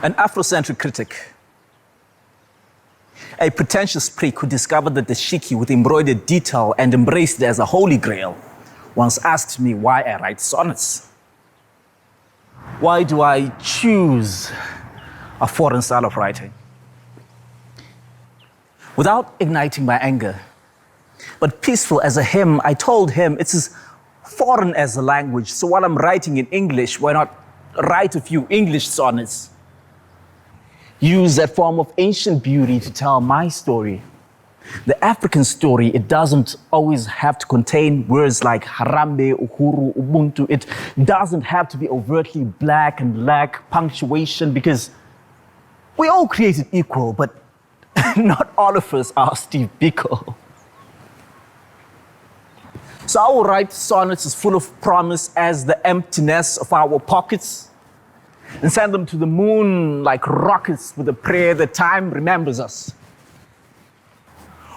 An Afrocentric critic, a pretentious prick who discovered that the shiki with embroidered detail and embraced it as a holy grail, once asked me why I write sonnets. Why do I choose a foreign style of writing? Without igniting my anger, but peaceful as a hymn, I told him it's as foreign as a language, so while I'm writing in English, why not write a few English sonnets? Use that form of ancient beauty to tell my story. The African story, it doesn't always have to contain words like harambe, uhuru, ubuntu. It doesn't have to be overtly black and lack punctuation, because we all created equal, but not all of us are Steve Biko. So I will write sonnets as full of promise as the emptiness of our pockets, and send them to the moon like rockets with a prayer that time remembers us.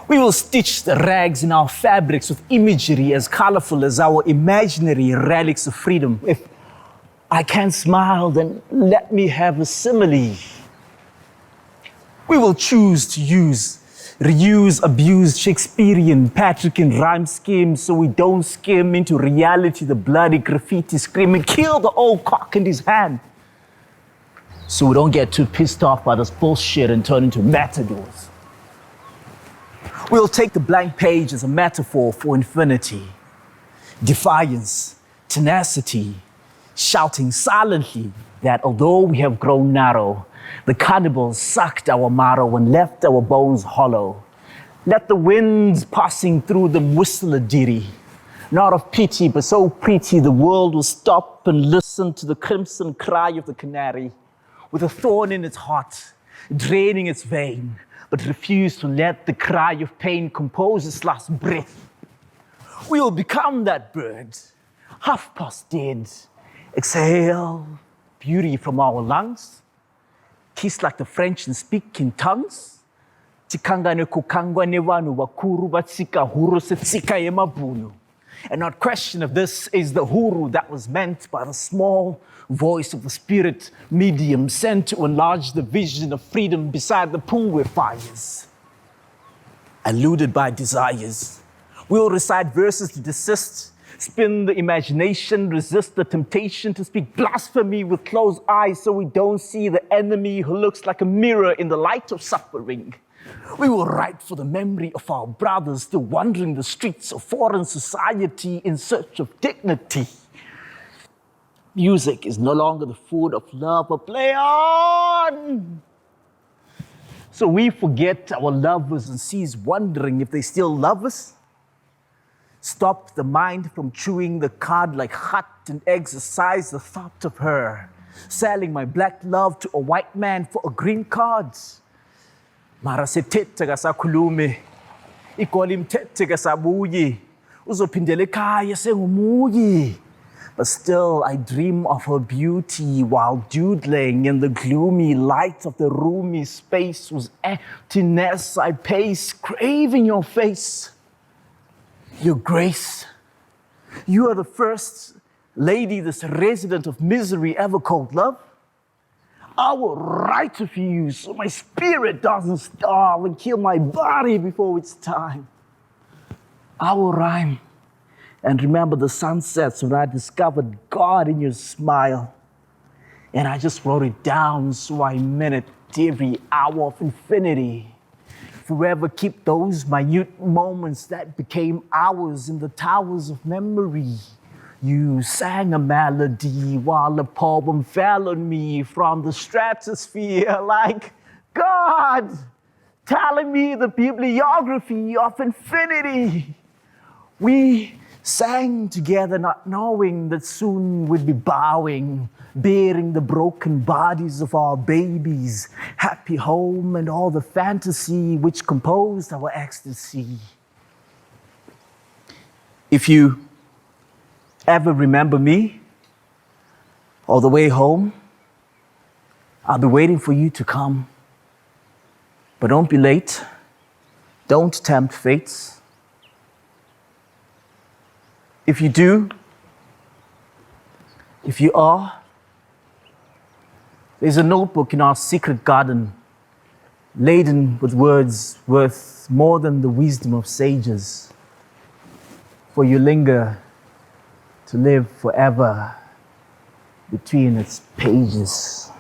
We will stitch the rags in our fabrics with imagery as colorful as our imaginary relics of freedom. If I can't smile, then let me have a simile. We will choose to use, reuse, abuse Shakespearean, Patrician rhyme schemes so we don't skim into reality the bloody graffiti screaming, kill the old cock in his hand. So we don't get too pissed off by this bullshit and turn into matadors. We'll take the blank page as a metaphor for infinity, defiance, tenacity, shouting silently that although we have grown narrow, the cannibals sucked our marrow and left our bones hollow. Let the winds passing through them whistle a ditty, not of pity, but so pretty the world will stop and listen to the crimson cry of the canary, with a thorn in its heart, draining its vein, but refuse to let the cry of pain compose its last breath. We will become that bird, half past dead. Exhale beauty from our lungs, kiss like the French and speak in tongues. Tikangane kukangwane vanu vakuru vatsika huru setsika yemabunu. And not question if this is the huru that was meant by the small voice of the spirit medium sent to enlarge the vision of freedom beside the Pungwe fires. Eluded by desires, we'll recite verses to desist, spin the imagination, resist the temptation to speak blasphemy with closed eyes so we don't see the enemy who looks like a mirror in the light of suffering. We will write for the memory of our brothers still wandering the streets of foreign society in search of dignity. Music is no longer the food of love, but play on! So we forget our lovers and cease wondering if they still love us. Stop the mind from chewing the cud like hut and exercise the thought of her, selling my black love to a white man for a green card. Mara sethethe kasakhulume, igoli mthethe kasabuyi, uzophindela ekhaya sengumuyi. But still I dream of her beauty while doodling in the gloomy light of the roomy space whose emptiness I pace, craving your face, your grace. You are the first lady this resident of misery ever called love. I will write of you so my spirit doesn't starve and kill my body before it's time. I will rhyme and remember the sunsets when I discovered God in your smile. And I just wrote it down so I meant it every hour of infinity. Forever keep those minute moments that became ours in the towers of memory. You sang a melody while a poem fell on me from the stratosphere like God telling me the bibliography of infinity. We sang together not knowing that soon we'd be bowing, bearing the broken bodies of our babies, happy home and all the fantasy which composed our ecstasy. If you ever remember me or the way home, I'll be waiting for you to come. But don't be late. Don't tempt fates. If you do, if you are, There's a notebook in our secret garden, laden with words worth more than the wisdom of sages. For you linger to live forever between its pages.